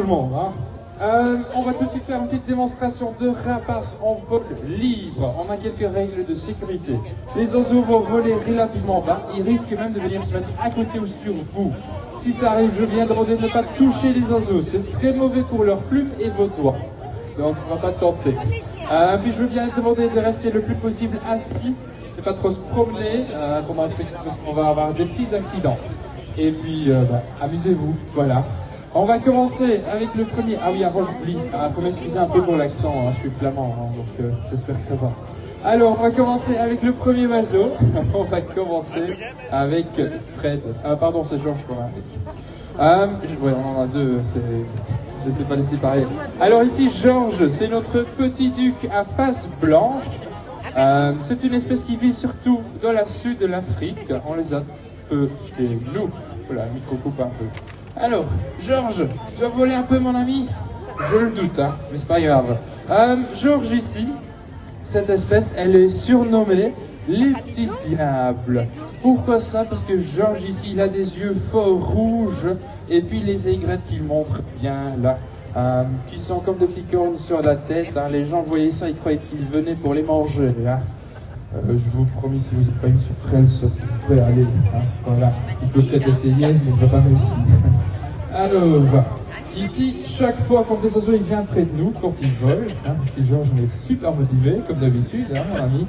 Tout le monde, hein. On va tout de suite faire une petite démonstration de rapaces en vol libre. On a quelques règles de sécurité. Les oiseaux vont voler relativement bas. Ils risquent même de venir se mettre à côté ou sur vous. Si ça arrive, je viens demander de ne pas toucher les oiseaux. C'est très mauvais pour leurs plumes et vos doigts. Donc on va pas tenter. Puis je viens demander de rester le plus possible assis. C'est pas trop se promener pendant le spectacle parce qu'on va avoir des petits accidents. Et puis amusez-vous, voilà. On va commencer avec le premier. Ah oui, avant j'oublie, il faut m'excuser un peu pour l'accent, hein, je suis flamand, hein, donc j'espère que ça va. Alors, on va commencer avec le premier oiseau. On va commencer avec Fred. Pardon, c'est Georges qu'on a avec. Ouais, on en a deux, je ne sais pas les séparer. Alors ici, Georges, c'est notre petit duc à face blanche. C'est une espèce qui vit surtout dans la sud de l'Afrique. On les a un peu chez nous. Voilà, le micro coupe un peu. Alors, Georges, tu vas voler un peu mon ami? Je le doute, hein, mais c'est pas grave. Georges ici, cette espèce, elle est surnommée les petits diables. Pourquoi ça? Parce que Georges ici, il a des yeux fort rouges et puis les aigrettes qu'il montre bien là, qui sont comme des petits cornes sur la tête. Hein. Les gens voyaient ça, ils croyaient qu'ils venaient pour les manger. Hein. Je vous promets, si vous n'êtes pas une sauterelle, ça pourrait aller. Hein. Voilà, il peut peut-être essayer, mais il ne va pas réussir. Alors, ici, chaque fois qu'on des oiseaux, il vient près de nous quand il vole. Hein, ici, Georges, on est super motivé, comme d'habitude, hein, mon ami.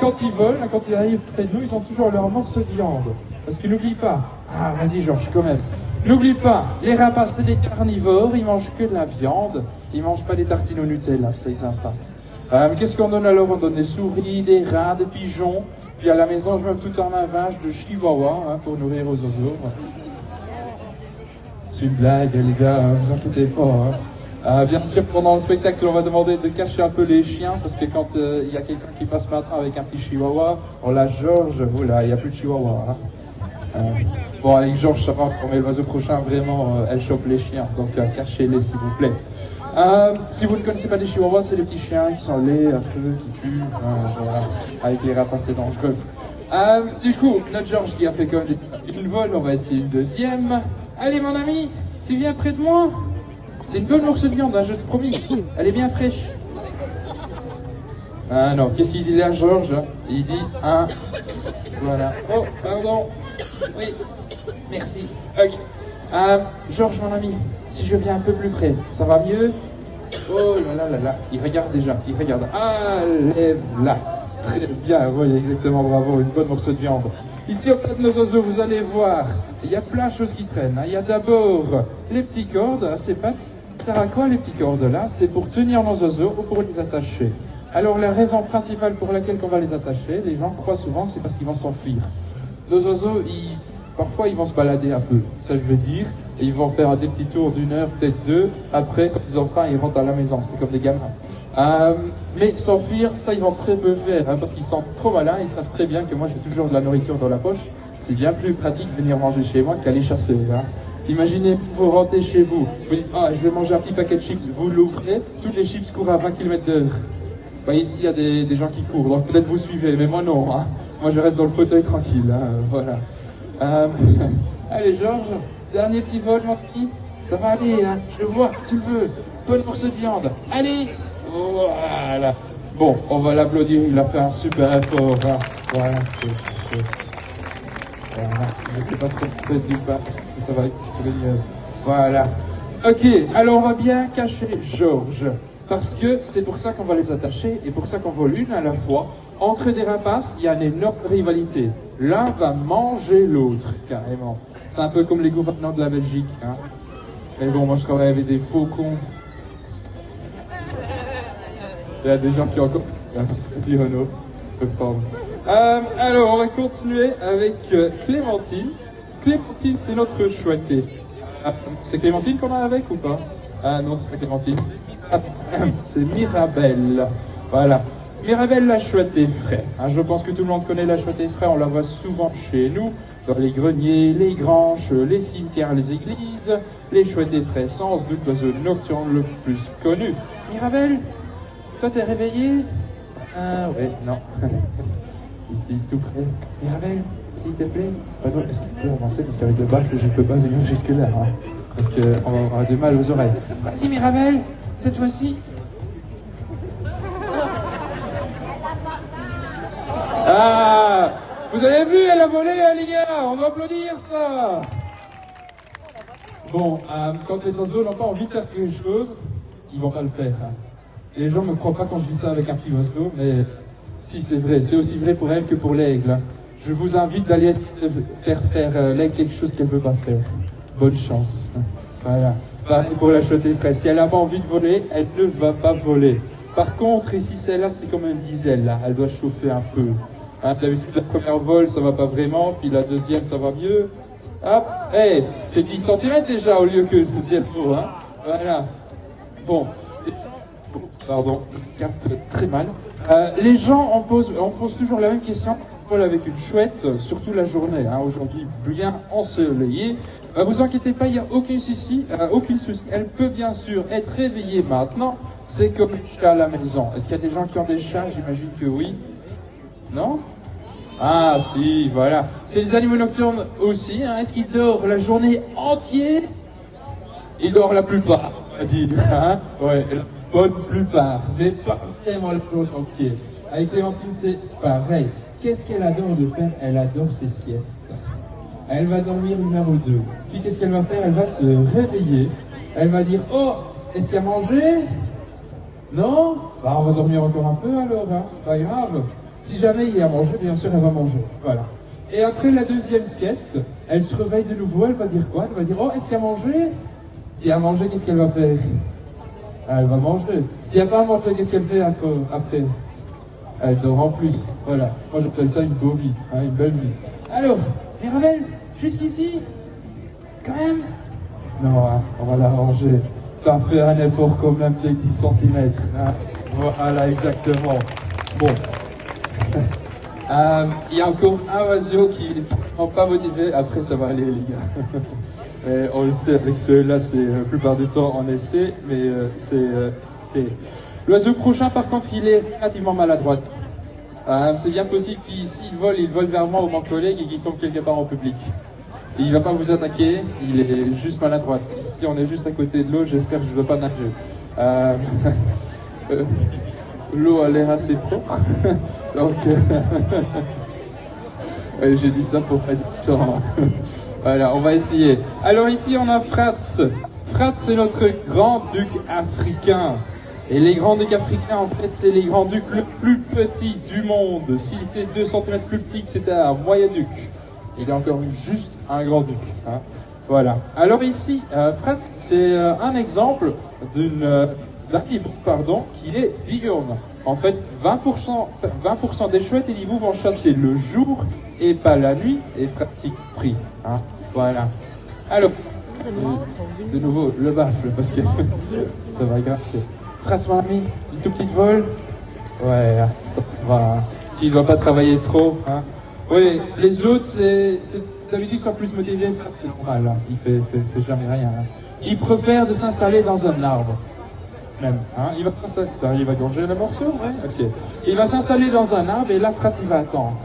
Quand ils volent, quand ils arrivent près de nous, ils ont toujours leur morceau de viande. Parce que n'oublie pas, vas-y Georges, quand même. N'oublie pas, les rapaces, c'est des carnivores, ils mangent que de la viande. Ils mangent pas des tartines au Nutella, c'est sympa. Qu'est-ce qu'on donne alors? On donne des souris, des rats, des pigeons. Puis à la maison, je mets tout en lavage de chihuahua hein, pour nourrir aux oiseaux. C'est une blague, les gars, ne vous inquiétez pas. Hein. Bien sûr, pendant le spectacle, on va demander de cacher un peu les chiens, parce que quand il y a quelqu'un qui passe maintenant avec un petit chihuahua, on lâche Georges, voilà, il n'y a plus de chihuahua. Hein. Bon, avec Georges, ça va, mais l'oiseau prochain, vraiment, elle chope les chiens, donc cachez-les, s'il vous plaît. Si vous ne connaissez pas les chihuahuas, c'est les petits chiens qui sont laids, affreux, qui tuent, voilà, avec les rapaces, c'est dangereux. Du coup, notre Georges qui a fait quand même une vol, on va essayer une deuxième. Allez mon ami, tu viens près de moi? C'est une bonne morceau de viande, hein, je te promis. Elle est bien fraîche. Ah non, qu'est-ce qu'il dit là, Georges? Il dit un. Voilà. Oh, pardon. Oui, merci. Ok. Georges, mon ami, si je viens un peu plus près, ça va mieux? Oh là là là là, il regarde déjà, il regarde. Ah, lève-la. Très bien, oui, exactement, bravo, une bonne morceau de viande. Ici, au plat de nos oiseaux, vous allez voir, il y a plein de choses qui traînent. Hein. Il y a d'abord les petits cordes à ces pattes. Ça sert à quoi les petits cordes là? C'est pour tenir nos oiseaux ou pour les attacher. Alors la raison principale pour laquelle on va les attacher, les gens croient souvent que c'est parce qu'ils vont s'enfuir. Nos oiseaux, parfois ils vont se balader un peu, ça je veux dire, et ils vont faire des petits tours d'une heure, peut-être deux. Après, quand ils ont faim, ils rentrent à la maison, c'est comme des gamins. Mais s'enfuir, ça ils vont très peu faire, hein, parce qu'ils sont trop malins, ils savent très bien que moi j'ai toujours de la nourriture dans la poche. C'est bien plus pratique de venir manger chez moi qu'aller chasser. Hein. Imaginez, vous rentrez chez vous, vous dites, je vais manger un petit paquet de chips, vous l'ouvrez, toutes les chips courent à 20 km/h. Ici il y a des gens qui courent, donc peut-être vous suivez, mais moi non. Hein. Moi je reste dans le fauteuil tranquille, hein, voilà. Allez Georges, dernier petit vol mon petit, ça va aller, hein, je le vois, tu le veux, bonne morceau de viande, allez. Voilà. Bon, on va l'applaudir, il a fait un super effort. Hein. Voilà. Voilà. Je ne fais pas trop de du bas, ça va être mieux. Voilà. Ok, alors on va bien cacher Georges. Parce que c'est pour ça qu'on va les attacher et pour ça qu'on vole une à la fois. Entre des rapaces, il y a une énorme rivalité. L'un va manger l'autre, carrément. C'est un peu comme les gouvernants de la Belgique. Hein. Mais bon, moi je travaille avec des faucons. Il y a des gens qui ont encore... Vas-y Renaud, tu peux prendre. Alors, on va continuer avec Clémentine. Clémentine, c'est notre chouetté. C'est Clémentine qu'on a avec ou pas? Ah non, c'est pas Clémentine. C'est Mirabelle. Voilà. Mirabelle, la chouette frais. Hein, je pense que tout le monde connaît la chouette frais. On la voit souvent chez nous, dans les greniers, les granges, les cimetières, les églises. Les chouettes frais, sans doute l'oiseau nocturne le plus connu. Mirabelle, toi t'es réveillée? Ah ouais, non. Ici, tout près. Mirabelle, s'il te plaît. Est-ce que tu peux avancer? Parce qu'avec le baffle, je ne peux pas venir jusque-là. Hein. parce qu'on va avoir du mal aux oreilles. Vas-y Mirabel, cette fois-ci. Ah, vous avez vu, elle a volé, hein, les gars, on doit applaudir ça. Bon, quand les oiseaux n'ont pas envie de faire quelque chose, ils vont pas le faire. Hein. Les gens ne me croient pas quand je dis ça avec un petit oiseau, mais si c'est vrai, c'est aussi vrai pour elle que pour l'aigle. Hein. Je vous invite d'aller faire l'aigle quelque chose qu'elle ne veut pas faire. Bonne chance. Voilà. Pareil pour la chouette fraîche. Si elle n'a pas envie de voler, elle ne va pas voler. Par contre, ici, celle-là, c'est comme un diesel. Là. Elle doit chauffer un peu. Hein, d'habitude, la première vol, ça va pas vraiment, puis la deuxième, ça va mieux. Hop, hey, c'est 10 cm déjà au lieu que le 0. Hein. Voilà. Bon. Pardon, je capte très mal. Les gens, on pose toujours la même question. Vol avec une chouette, surtout la journée. Hein, aujourd'hui, bien ensoleillé. Vous inquiétez pas, il n'y a aucun souci. Elle peut bien sûr être réveillée maintenant. C'est comme le chat à la maison. Est-ce qu'il y a des gens qui ont des chats? J'imagine que oui. Non? Ah si, voilà. C'est les animaux nocturnes aussi. Hein. Est-ce qu'ils dorment la journée entière? Ils dorment la plupart, on va dire. Hein. Ouais, la bonne plupart. Mais pas vraiment la journée entière. Avec Clémentine, c'est pareil. Qu'est-ce qu'elle adore de faire? Elle adore ses siestes. Elle va dormir 1 heure ou 2. Puis qu'est-ce qu'elle va faire? Elle va se réveiller. Elle va dire, oh, est-ce qu'il y a mangé? Non? Bah, on va dormir encore un peu alors, hein. Pas grave. Si jamais il y a mangé, bien sûr, elle va manger. Voilà. Et après la deuxième sieste, elle se réveille de nouveau. Elle va dire quoi? Elle va dire, oh, est-ce qu'il y a mangé? S'il y a mangé, qu'est-ce qu'elle va faire? Elle va manger. S'il n'y a pas mangé, qu'est-ce qu'elle fait après? Elle dort en plus. Voilà. Moi, j'appelle ça une beau vie, hein, une belle vie. Alors, Mirabel, jusqu'ici? Quand même? Non, hein, on va l'arranger. T'as fait un effort quand même des 10 cm. Hein. Voilà, exactement. Bon. Il y a encore un oiseau qui n'est pas motivé. Après, ça va aller, les gars. Et on le sait, avec ceux-là, c'est la plupart du temps on essaie, mais l'oiseau prochain, par contre, il est relativement maladroit. C'est bien possible qu'il vole vers moi ou mon collègue et qu'il tombe quelque part en public. Et il ne va pas vous attaquer, il est juste maladroit. Ici, on est juste à côté de l'eau, j'espère que je ne vais pas nager. L'eau a l'air assez propre, donc j'ai dit ça pour pas dire genre. Voilà, on va essayer. Alors ici, on a Frats. Frats, c'est notre grand-duc africain. Et les grands-ducs africains, en fait, c'est les grands-ducs le plus petit du monde. S'il était 2 cm plus petit, c'était un moyen-duc. Il est encore juste un grand-duc. Hein. Voilà. Alors ici, Frats, c'est un exemple d'un hibou, qui est diurne. En fait, 20% des chouettes et des hiboux vont chasser le jour et pas la nuit, et Frats y pris. Hein. Voilà. Alors, de nouveau, le baffle, parce que ça va grincer. Frats, mon ami, une toute petite vol. Ouais, ça va. S'il ne doit pas travailler trop. Hein. Oui, les autres, d'habitude, sont plus motivés. Frats, c'est normal. Hein. Il fait jamais rien. Hein. Il préfère de s'installer dans un arbre. Même, hein. Il va gorger le morceau, ouais. Ok. Il va s'installer dans un arbre et là, Frats, il va attendre.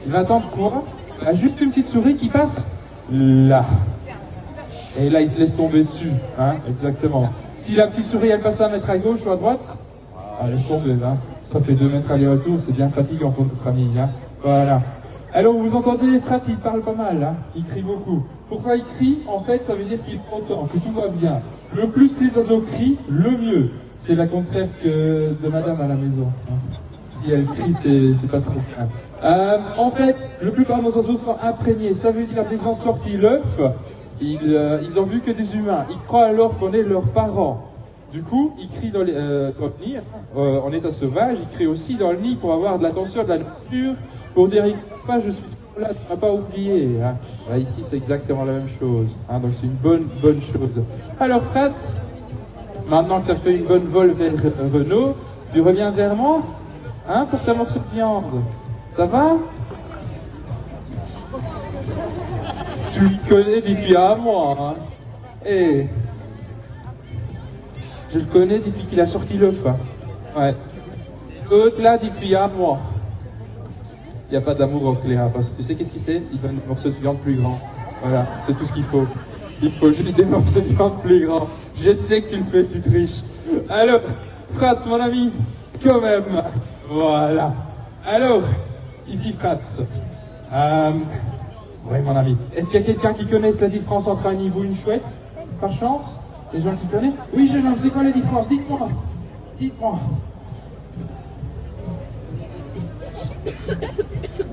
Il va attendre quoi? Il a juste une petite souris qui passe là. Et là, il se laisse tomber dessus, hein, exactement. Si la petite souris, elle passe à 1 mètre à gauche ou à droite, laisse tomber, là. Ça fait 2 mètres aller-retour, c'est bien fatigant pour notre ami, hein. Voilà. Alors, vous entendez, Frats, il parle pas mal, hein. Il crie beaucoup. Pourquoi il crie? En fait, ça veut dire qu'il est content, que tout va bien. Le plus que les oiseaux crient, le mieux. C'est la contraire que de madame à la maison. Hein. Si elle crie, c'est pas trop bien. En fait, la plupart de nos oiseaux sont imprégnés. Ça veut dire qu'ils ont sorti l'œuf, ils ont vu que des humains. Ils croient alors qu'on est leurs parents. Du coup, ils crient dans le nid, en état sauvage. Ils crient aussi dans le nid pour avoir de l'attention, de la nourriture, pour dire pas je suis là, tu m'as pas oublié. Hein. Là, ici, c'est exactement la même chose. Hein, donc, c'est une bonne chose. Alors, Frats, maintenant que tu as fait une bonne vol vers Renaud, tu reviens vers moi, hein, pour ta morceau de viande. Ça va? Tu le connais depuis un mois, hein. Et je le connais depuis qu'il a sorti l'œuf. Hein. Ouais. L'autre là depuis un mois. Il n'y a pas d'amour entre les rapaces. Tu sais qu'est-ce qu'il sait? Il donne un morceau de viande plus grand. Voilà, c'est tout ce qu'il faut. Il faut juste des morceaux de viande plus grands. Je sais que tu le fais, tu triches. Alors, Fratz, mon ami, quand même. Voilà. Alors, ici Fratz. Oui, mon ami. Est-ce qu'il y a quelqu'un qui connaisse la différence entre un hibou et une chouette? Par chance? Les gens qui connaissent? Oui, jeune homme, c'est quoi la différence? Dites-moi. Dites-moi.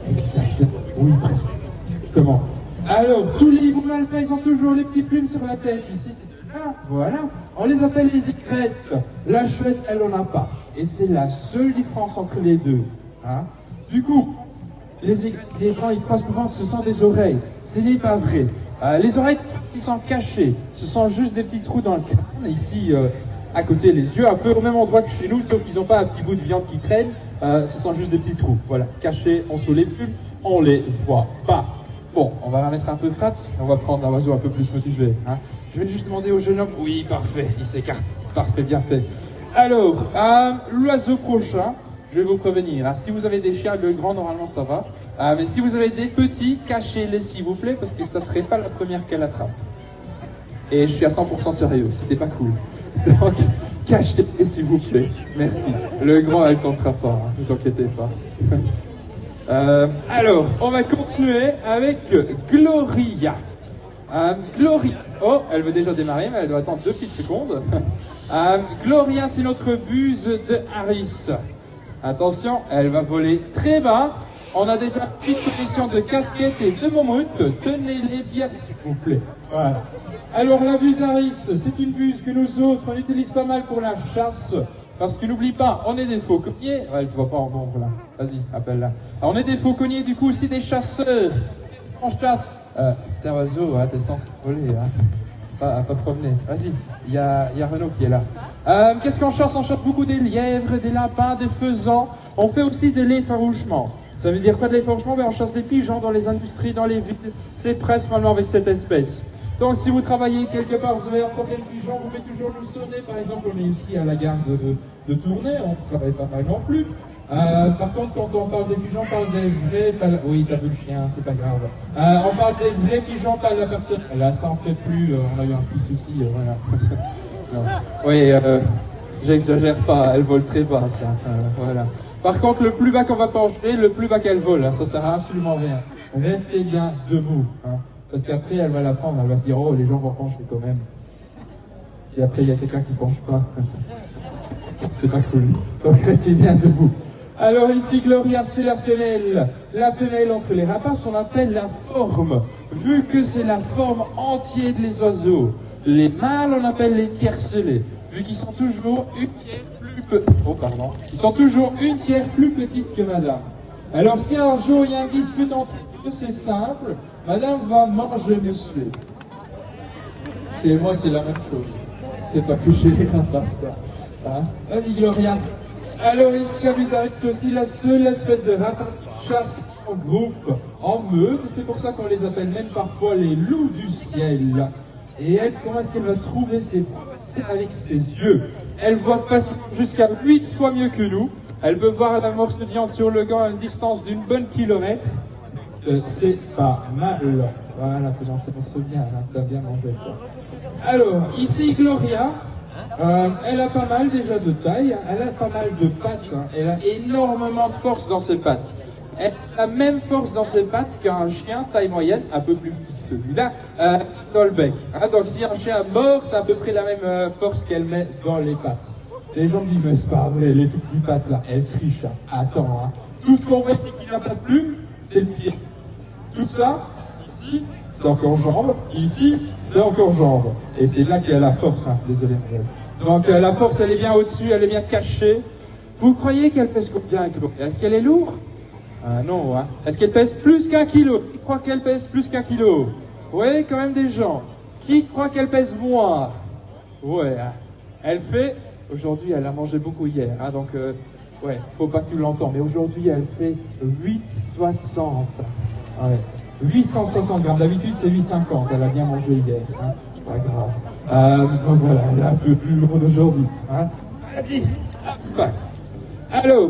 Exactement. Oui, presque. Comment? Alors, tous les hiboux maltais, ils ont toujours les petites plumes sur la tête. Ici, voilà. On les appelle les aigrettes. La chouette, elle en a pas. Et c'est la seule différence entre les deux. Hein? Du coup, les aigrettes, les gens, ils croient souvent que ce sont des oreilles. Ce n'est pas vrai. Les oreilles, ils sont cachées. Ce sont juste des petits trous dans le crâne. Ici, à côté, les yeux, un peu au même endroit que chez nous, sauf qu'ils n'ont pas un petit bout de viande qui traîne. Ce sont juste des petits trous. Voilà, cachés, on sous les plumes, on les voit pas. Bon, on va mettre un peu de Fratz, on va prendre un oiseau un peu plus motivé. Hein. Je vais juste demander au jeune homme. Oui, parfait, il s'écarte. Parfait, bien fait. Alors, l'oiseau prochain, je vais vous prévenir. Hein, si vous avez des chiens de grands, normalement ça va. Mais si vous avez des petits, cachez-les s'il vous plaît, parce que ça serait pas la première qu'elle attrape. Et je suis à 100% sérieux, c'était pas cool. Donc, cachez-les s'il vous plaît. Merci. Le grand, elle tentera pas, hein, ne vous inquiétez pas. Alors, on va continuer avec Gloria. Gloria. Oh, elle veut déjà démarrer, mais elle doit attendre 2 petites secondes. Gloria, c'est notre buse de Harris. Attention, elle va voler très bas. On a déjà une petite position de casquette et de mammouth. Tenez-les bien, s'il vous plaît. Voilà. Alors, la buse Harris, c'est une buse que nous autres, on utilise pas mal pour la chasse. Parce que n'oublie pas, on est des fauconniers. Ouais, tu vois pas en nombre là. Vas-y, appelle-la. On est des fauconniers, du coup aussi des chasseurs. On chasse. T'es un oiseau, hein, t'es censé voler, hein. Pas promener. Vas-y, il y a Renaud qui est là. Qu'est-ce qu'on chasse? On chasse beaucoup des lièvres, des lapins, des faisans. On fait aussi de l'effarouchement. Ça veut dire quoi de l'effarouchement? Ben, on chasse des pigeons dans les industries, dans les villes. C'est principalement avec cette espèce. Donc si vous travaillez quelque part, vous avez un problème de pigeon, vous pouvez toujours nous sonner. Par exemple, on est ici à la gare de Tournai, on travaille pas mal non plus. Par contre, quand on parle des pigeons, on parle des vrais... Oui, t'as vu le chien, c'est pas grave. On parle des vrais pigeons, pas de la personne. Là, ça en fait plus, on a eu un petit souci, voilà. Oui, j'exagère pas, elle vole très bas, ça. Voilà. Par contre, le plus bas qu'on va pencher, le plus bas qu'elle vole, hein, ça sert à absolument rien. Restez bien debout. Hein. Parce qu'après, elle va la prendre, elle va se dire, oh, les gens vont pencher quand même. Si après, il y a quelqu'un qui penche pas, c'est pas cool. Donc, restez bien debout. Alors ici, Gloria, c'est la femelle. La femelle, entre les rapaces, on appelle la forme. Vu que c'est la forme entière des oiseaux. Les mâles, on appelle les tiercelets. Vu qu'ils sont toujours une tiers plus petite. Oh, pardon. Ils sont toujours une tiers plus petite que madame. Alors, si un jour, il y a un dispute entre eux, c'est simple. Madame va manger monsieur. Chez moi, c'est la même chose. C'est pas que chez les rapaces, ça. Hein? Vas-y, Gloria. Alors, ici, la buse d'Harris, c'est aussi la seule espèce de rapace qui chasse en groupe, en meute. C'est pour ça qu'on les appelle même parfois les loups du ciel. Et elle, comment est-ce qu'elle va trouver ses proies? C'est avec ses yeux. Elle voit facilement jusqu'à 8 fois mieux que nous. Elle peut voir la morse de viande sur le gant à une distance d'une bonne kilomètre. C'est pas mal. Voilà, tu manges tes morceaux bien, hein, t'as bien mangé, quoi. Alors, ici, Gloria, elle a pas mal déjà de taille, elle a pas mal de pattes, hein, elle a énormément de force dans ses pattes. Elle a la même force dans ses pattes qu'un chien taille moyenne, un peu plus petit que celui-là, dans le bec. Hein, donc si un chien mord, c'est à peu près la même force qu'elle met dans les pattes. Les gens me disent, mais c'est pas vrai, les tout petits pattes là, elle triche. Hein. Attends, hein. Tout ce qu'on voit, c'est qu'il n'a pas de plume, c'est le pied. Tout ça, ici, c'est encore jambe, ici, c'est encore jambe. Et c'est là qu'il y a la force, hein. Désolé. Donc la force, elle est bien au-dessus, elle est bien cachée. Vous croyez qu'elle pèse combien? Est-ce qu'elle est lourde? Non, hein. Est-ce qu'elle pèse plus qu'1 kilo? Qui croit qu'elle pèse plus qu'1 kilo? Ouais, quand même des gens. Qui croit qu'elle pèse moins? Ouais, hein. Elle fait... Aujourd'hui, elle a mangé beaucoup hier, hein, donc... ouais, faut pas que tu l'entends, mais aujourd'hui, elle fait 8,60. Ouais. 860 grammes. D'habitude, c'est 8,50. Elle a bien mangé hier. Hein. C'est pas grave. Donc voilà, elle est un peu plus lourde aujourd'hui. Hein. Vas-y. Alors,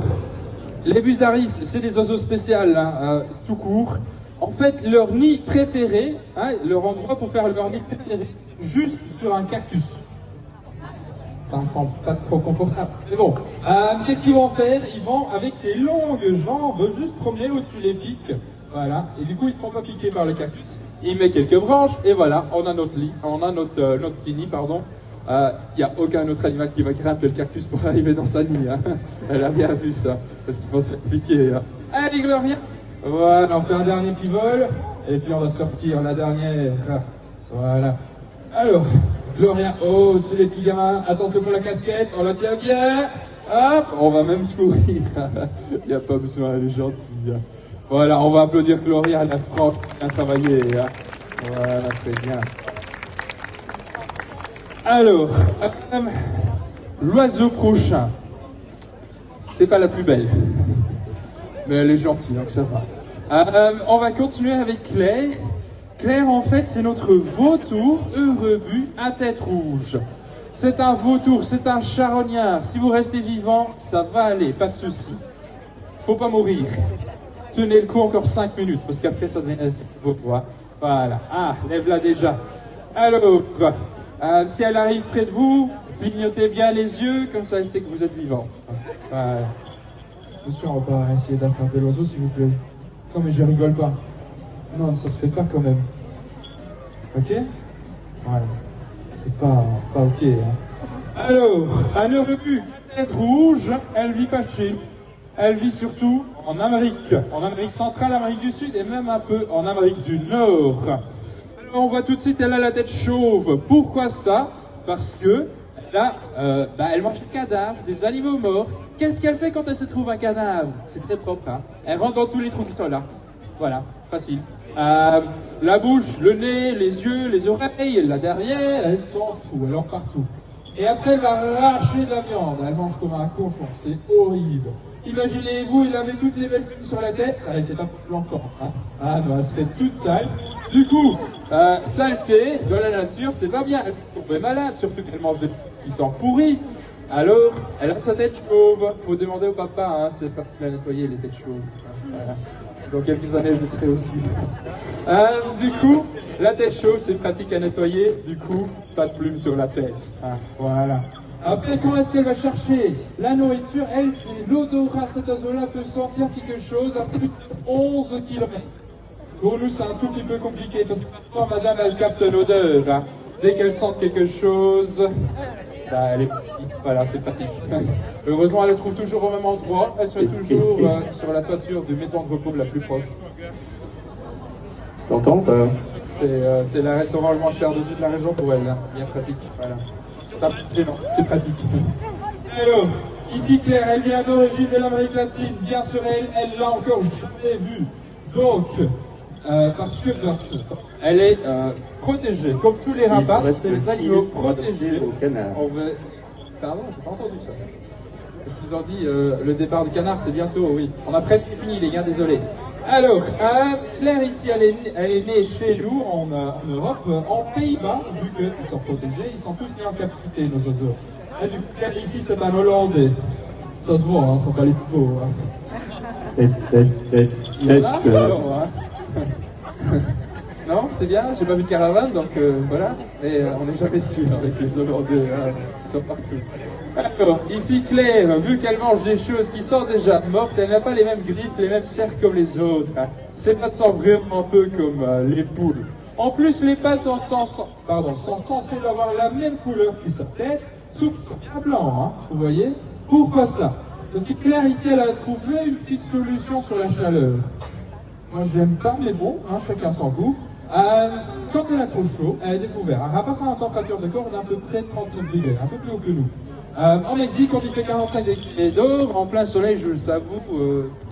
les buse d'Harris, c'est des oiseaux spéciaux, hein, tout court. en fait leur nid préféré, hein, leur endroit pour faire leur nid préféré, juste sur un cactus. Ça me semble pas trop confortable. Mais bon, qu'est-ce qu'ils vont faire? Ils vont, avec ces longues jambes, juste promener au-dessus des pics. Voilà. Et du coup, ils ne seront pas piqués par le cactus. Il met quelques branches, et voilà, on a notre lit, on a notre petit nid, pardon. Il n'y a aucun autre animal qui va grimper le cactus pour arriver dans sa nid. Hein. Elle a bien vu ça, parce qu'il faut se faire piquer. Hein. Allez, Gloria! Voilà, on fait un dernier petit vol, et puis on va sortir la dernière. Voilà. Alors, Gloria, oh, au-dessus les petits gamins, attention pour la casquette, on la tient bien. Hop, on va même sourire. Il n'y a pas besoin, elle est gentille. Voilà, on va applaudir Gloria, elle a franchement bien travaillé. Voilà, très bien. Alors, l'oiseau prochain. C'est pas la plus belle. Mais elle est gentille, donc ça va. On va continuer avec Claire. Claire, en fait, c'est notre vautour heureux-bu à tête rouge. C'est un vautour, c'est un charognard. Si vous restez vivant, ça va aller, pas de souci. Faut pas mourir. Tenez le coup encore 5 minutes, parce qu'après, ça devient vautour. Voilà. Ah, lève-la déjà. Alors, si elle arrive près de vous, clignotez bien les yeux, comme ça, elle sait que vous êtes vivante. Voilà. Monsieur, on va pas essayer d'attraper l'oiseau, s'il vous plaît. Non, mais je rigole pas. Non, ça se fait pas quand même. Ok? Voilà. C'est pas ok. Hein. Alors, un heureux-bu, tête rouge, elle vit pas chez nous. Elle vit surtout en Amérique centrale, Amérique du Sud et même un peu en Amérique du Nord. Alors, on voit tout de suite, elle a la tête chauve. Pourquoi ça? Parce que elle mange des cadavres, des animaux morts. Qu'est-ce qu'elle fait quand elle se trouve un cadavre? C'est très propre. Hein. Elle rentre dans tous les trous qui sont là. Voilà, facile. La bouche, le nez, les yeux, les oreilles, la derrière, elle s'en fout, elle en partout. Et après, elle va arracher de la viande. Elle mange comme un cochon, c'est horrible. Imaginez-vous, il avait toutes les belles plumes sur la tête, elle n'était pas plus encore. Hein. Ah non, elle serait toute sale. Du coup, saleté de la nature, c'est pas bien. Elle est tombée malade, surtout qu'elle mange des choses qui sont pourries. Alors, elle a sa tête chauve. Faut demander au papa, hein, c'est pas la nettoyer les têtes chauves. Voilà. Dans quelques années, je le serai aussi. Du coup, la tête chaude, c'est pratique à nettoyer. Du coup, pas de plumes sur la tête. Ah, voilà. Après, comment est-ce qu'elle va chercher la nourriture? Elle, c'est l'odorat. Cet oiseau-là peut sentir quelque chose à plus de 11 km. Pour nous, c'est un tout petit peu compliqué parce que maintenant, madame, elle capte l'odeur. Hein. Dès qu'elle sent quelque chose, elle est... Voilà, c'est pratique. Heureusement, elle le trouve toujours au même endroit. Elle serait toujours sur la toiture du maison de repos la plus proche. T'entends ça? C'est le restaurant le moins cher de toute la région pour elle. Hein. Bien pratique. Voilà. Ça, c'est pratique. Alors, ici Claire, elle vient d'origine de l'Amérique latine. Bien sûr, elle l'a encore jamais vue. Donc, parce que elle est protégée. Comme tous les rapaces, c'est les animaux protégés. On veut... Pardon, j'ai pas entendu ça. Parce qu'ils ont dit le départ du canard, c'est bientôt, oui. On a presque fini, les gars, désolé. Alors, Claire, ici, elle est née chez nous, en Europe, en Pays-Bas, vu qu'ils sont protégés. Ils sont tous nés en captivité, nos oiseaux. Et du coup, Claire, ici, c'est un Hollandais. Ça se voit, hein, ils sont pas les plus beaux. Hein. Test. Non, c'est bien, j'ai pas vu de caravane, donc voilà. Mais on n'est jamais sûr avec les Hollandais, hein, ils sont partout. Alors, ici Claire, vu qu'elle mange des choses qui sont déjà mortes, elle n'a pas les mêmes griffes, les mêmes serres comme les autres. Hein. Ses pattes sont vraiment un peu comme les poules. En plus, les pattes sont censées avoir la même couleur que sa tête, sauf qu'ils sont bien blancs, hein, vous voyez. Pourquoi ça? Parce que Claire, ici, elle a trouvé une petite solution sur la chaleur. Moi, j'aime pas, mais bon, hein, chacun son goût. Quand elle a trop chaud, elle a découvert un rapace à une température de corps d'à peu près 39 degrés, un peu plus haut que nous. En Mexique, quand il fait 45 degrés d'or, en plein soleil, je le savoure,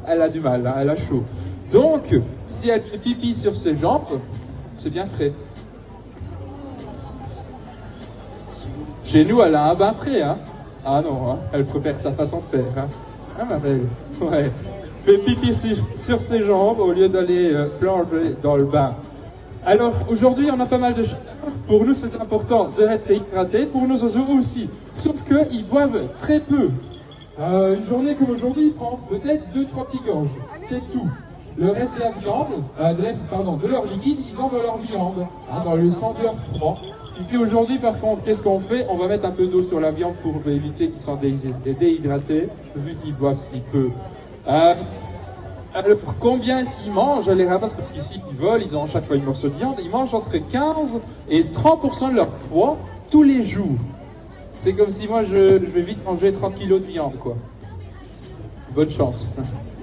elle a du mal, hein, elle a chaud. Donc, si elle fait pipi sur ses jambes, c'est bien frais. Chez nous, elle a un bain frais, hein. Ah non, hein, elle préfère sa façon de faire, hein. Ah ma belle, ouais. Fait pipi sur ses jambes au lieu d'aller plonger dans le bain. Alors, aujourd'hui, on a pas mal de choses. Pour nous, c'est important de rester hydraté. Pour nos oiseaux aussi. Sauf qu'ils boivent très peu. Une journée comme aujourd'hui, ils prennent peut-être 2-3 petites gorges. C'est tout. le reste de la viande, de leur liquide, ils ont dans leur viande, hein, dans le sang de leur proie. Ici aujourd'hui, par contre, qu'est-ce qu'on fait? On va mettre un peu d'eau sur la viande pour éviter qu'ils soient déhydratés, vu qu'ils boivent si peu. Alors, combien est-ce qu'ils mangent les rapaces? Parce qu'ici, ils volent, ils ont chaque fois une morceau de viande. Ils mangent entre 15 et 30% de leur poids tous les jours. C'est comme si moi, je vais vite manger 30 kilos de viande, quoi. Bonne chance.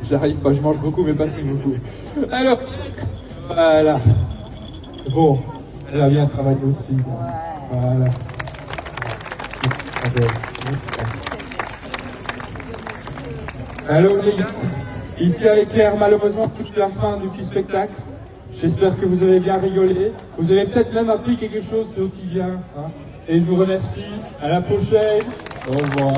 J'arrive pas, je mange beaucoup, mais pas si beaucoup. Alors, voilà. Bon, elle a bien travaillé aussi. Voilà. Alors, les gars, ici avec Claire, malheureusement, toute la fin du petit spectacle. J'espère que vous avez bien rigolé. Vous avez peut-être même appris quelque chose, c'est aussi bien. Hein. Et je vous remercie. À la prochaine. Au revoir.